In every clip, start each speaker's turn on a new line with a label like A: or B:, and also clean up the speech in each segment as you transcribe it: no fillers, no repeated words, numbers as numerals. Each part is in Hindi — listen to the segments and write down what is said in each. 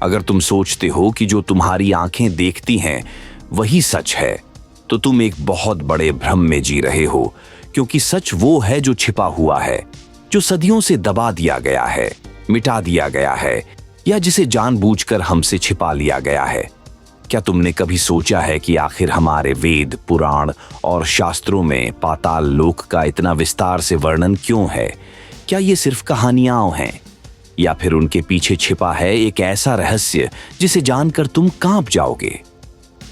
A: अगर तुम सोचते हो कि जो तुम्हारी आंखें देखती हैं वही सच है, तो तुम एक बहुत बड़े भ्रम में जी रहे हो, क्योंकि सच वो है जो छिपा हुआ है, जो सदियों से दबा दिया गया है, मिटा दिया गया है, या जिसे जानबूझकर हमसे छिपा लिया गया है। क्या तुमने कभी सोचा है कि आखिर हमारे वेद, पुराण और शास्त्रों में पाताल लोक का इतना विस्तार से वर्णन क्यों है? क्या ये सिर्फ कहानियां हैं, या फिर उनके पीछे छिपा है एक ऐसा रहस्य जिसे जानकर तुम कांप जाओगे?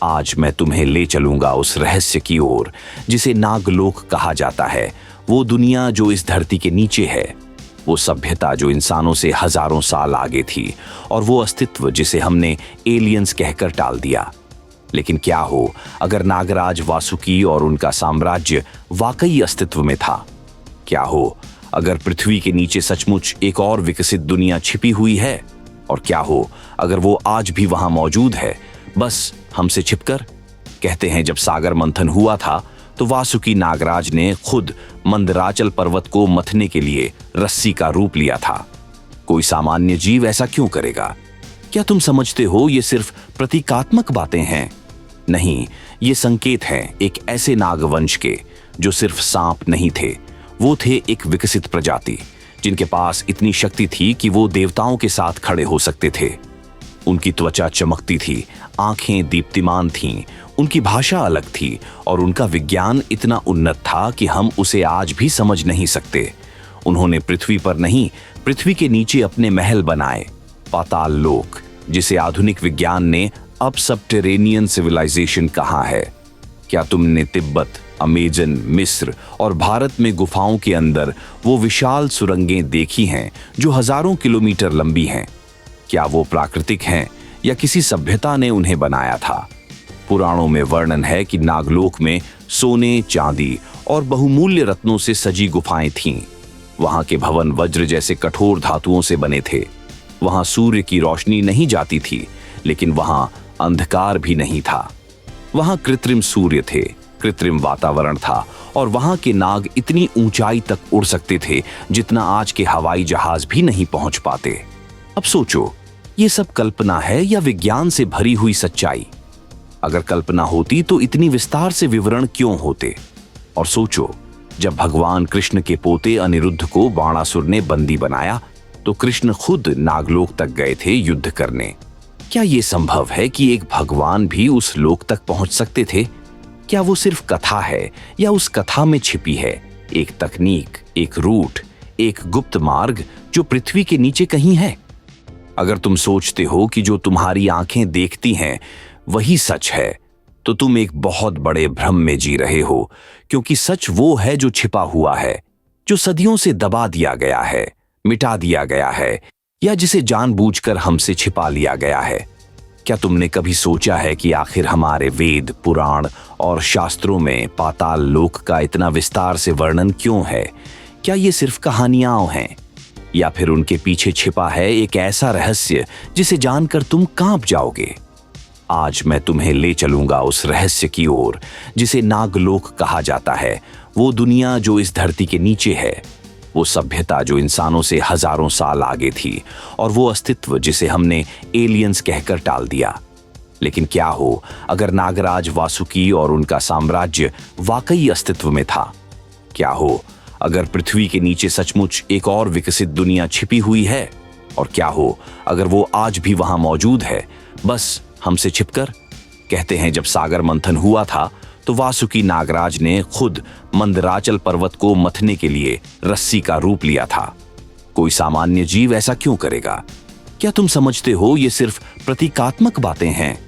A: आज मैं तुम्हें ले चलूंगा उस रहस्य की ओर जिसे नागलोक कहा जाता है। वो दुनिया जो इस धरती के नीचे है, वो सभ्यता जो इंसानों से हजारों साल आगे थी, और वो अस्तित्व जिसे हमने एलियंस कहकर टाल दिया। लेकिन क्या हो अगर नागराज वासुकी और उनका साम्राज्य वाकई अस्तित्व में था? क्या हो अगर पृथ्वी के नीचे सचमुच एक और विकसित दुनिया छिपी हुई है? और क्या हो अगर वो आज भी वहां मौजूद है, बस हमसे छिपकर? कहते हैं जब सागर मंथन हुआ था तो वासुकी नागराज ने खुद मंदराचल पर्वत को मथने के लिए रस्सी का रूप लिया था। कोई सामान्य जीव ऐसा क्यों करेगा? क्या तुम समझते हो ये सिर्फ प्रतीकात्मक बातें हैं? नहीं, ये संकेत हैं एक ऐसे नागवंश के जो सिर्फ सांप नहीं थे। वो थे एक विकसित प्रजाति जिनके पास इतनी शक्ति थी कि वो देवताओं के साथ खड़े हो सकते थे। उनकी त्वचा चमकती थी, आंखें दीप्तिमान थीं, उनकी भाषा अलग थी, और उनका विज्ञान इतना उन्नत था कि हम उसे आज भी समझ नहीं सकते। उन्होंने पृथ्वी पर नहीं, पृथ्वी के नीचे अपने महल बनाए, पाताल लोक, जिसे आधुनिक विज्ञान ने अब सबटेरेनियन सिविलाइजेशन कहा है। क्या तुमने तिब्बत, अमेजन, मिस्र और भारत में गुफाओं के अंदर वो विशाल सुरंगें देखी हैं जो हजारों किलोमीटर लंबी हैं? क्या वो प्राकृतिक हैं या किसी सभ्यता ने उन्हें बनाया था? पुराणों में वर्णन है कि नागलोक में सोने, चांदी और बहुमूल्य रत्नों से सजी गुफाएं थीं। वहां के भवन वज्र जैसे कठोर धातुओं से बने थे। वहां सूर्य की रोशनी नहीं जाती थी, लेकिन वहां अंधकार भी नहीं था। वहां कृत्रिम सूर्य थे, कृत्रिम वातावरण था, और वहां के नाग इतनी ऊंचाई तक उड़ सकते थे जितना आज के हवाई जहाज भी नहीं पहुंच पाते। अब सोचो, ये सब कल्पना है या विज्ञान से भरी हुई सच्चाई? अगर कल्पना होती तो इतनी विस्तार से विवरण क्यों होते? और सोचो, जब भगवान कृष्ण के पोते अनिरुद्ध को बाणासुर ने बंदी बनाया तो कृष्ण खुद नागलोक तक गए थे युद्ध करने। क्या यह संभव है कि एक भगवान भी उस लोक तक पहुंच सकते थे? क्या वो सिर्फ कथा है, या उस कथा में छिपी है एक तकनीक, एक रूट, एक गुप्त मार्ग जो पृथ्वी के नीचे कहीं है? अगर तुम सोचते हो कि जो तुम्हारी आंखें देखती हैं वही सच है, तो तुम एक बहुत बड़े भ्रम में जी रहे हो, क्योंकि सच वो है जो छिपा हुआ है, जो सदियों से दबा दिया गया है, मिटा दिया गया है, या जिसे जानबूझकर हमसे छिपा लिया गया है। क्या तुमने कभी सोचा है कि आखिर हमारे वेद, पुराण और शास्त्रों में पाताल लोक का इतना विस्तार से वर्णन क्यों है? क्या ये सिर्फ कहानियां हैं, या फिर उनके पीछे छिपा है एक ऐसा रहस्य जिसे जानकर तुम कांप जाओगे? आज मैं तुम्हें ले चलूंगा उस रहस्य की ओर जिसे नागलोक कहा जाता है। वो दुनिया जो इस धरती के नीचे है, वो सभ्यता जो इंसानों से हजारों साल आगे थी, और वो अस्तित्व जिसे हमने एलियंस कहकर टाल दिया। लेकिन क्या हो अगर नागराज वासुकी और उनका साम्राज्य वाकई अस्तित्व में था? क्या हो अगर पृथ्वी के नीचे सचमुच एक और विकसित दुनिया छिपी हुई है? और क्या हो अगर वो आज भी वहां मौजूद है, बस हमसे छिपकर? कहते हैं जब सागर मंथन हुआ था तो वासुकी नागराज ने खुद मंदराचल पर्वत को मथने के लिए रस्सी का रूप लिया था। कोई सामान्य जीव ऐसा क्यों करेगा? क्या तुम समझते हो ये सिर्फ प्रतीकात्मक बातें हैं?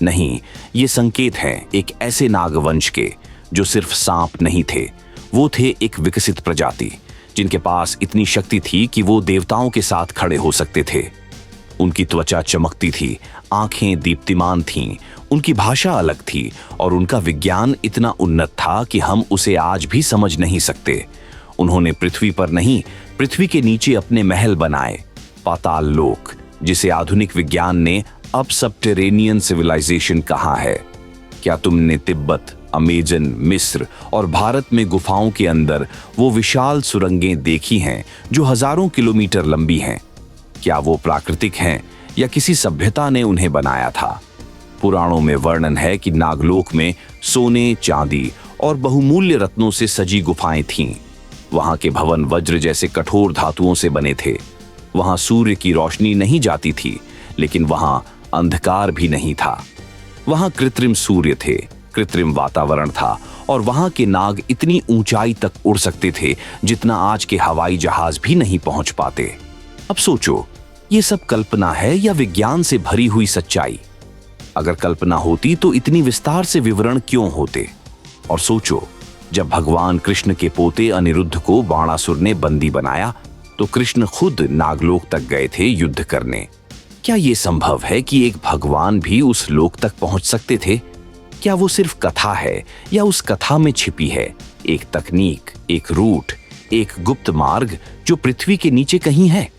A: नहीं, ये संकेत हैं एक ऐसे नागवंश के जो सिर्फ सांप नहीं थे। वो थे एक विकसित प्रजाति जिनके पास इतनी शक्ति थी कि वो देवताओं के साथ खड़े हो सकते थे। उनकी त्वचा चमकती थी, आंखें दीप्तिमान थीं, उनकी भाषा अलग थी, और उनका विज्ञान इतना उन्नत था कि हम उसे आज भी समझ नहीं सकते। उन्होंने पृथ्वी पर नहीं, पृथ्वी के नीचे अपने महल बनाए, पाताल लोक, जिसे आधुनिक विज्ञान ने अब सबटेरेनियन सिविलाइजेशन कहा है। क्या तुमने तिब्बत, अमेजन, मिस्र और भारत में गुफाओं के अंदर वो विशाल सुरंगें देखी हैं जो हजारों किलोमीटर लंबी हैं? क्या वो प्राकृतिक हैं या किसी सभ्यता ने उन्हें बनाया था। पुराणों में वर्णन है कि नागलोक में सोने, चांदी और बहुमूल्य रत्नों से सजी गुफाएं थीं। वहां के भवन वज्र जैसे कठोर धातुओं से बने थे। वहां सूर्य की रोशनी नहीं जाती थी, लेकिन वहां अंधकार भी नहीं था। वहां कृत्रिम सूर्य थे, कृत्रिम वातावरण था, और वहां के नाग इतनी ऊंचाई तक उड़ सकते थे जितना आज के हवाई जहाज भी नहीं पहुंच पाते। अब सोचो, ये सब कल्पना है या विज्ञान से भरी हुई सच्चाई? अगर कल्पना होती तो इतनी विस्तार से विवरण क्यों होते? और सोचो, जब भगवान कृष्ण के पोते अनिरुद्ध को बाणासुर ने बंदी बनाया तो कृष्ण खुद नागलोक तक गए थे युद्ध करने। क्या यह संभव है कि एक भगवान भी उस लोक तक पहुंच सकते थे? क्या वो सिर्फ कथा है या उस कथा में छिपी है एक तकनीक, एक रूट, एक गुप्त मार्ग जो पृथ्वी के नीचे कहीं है?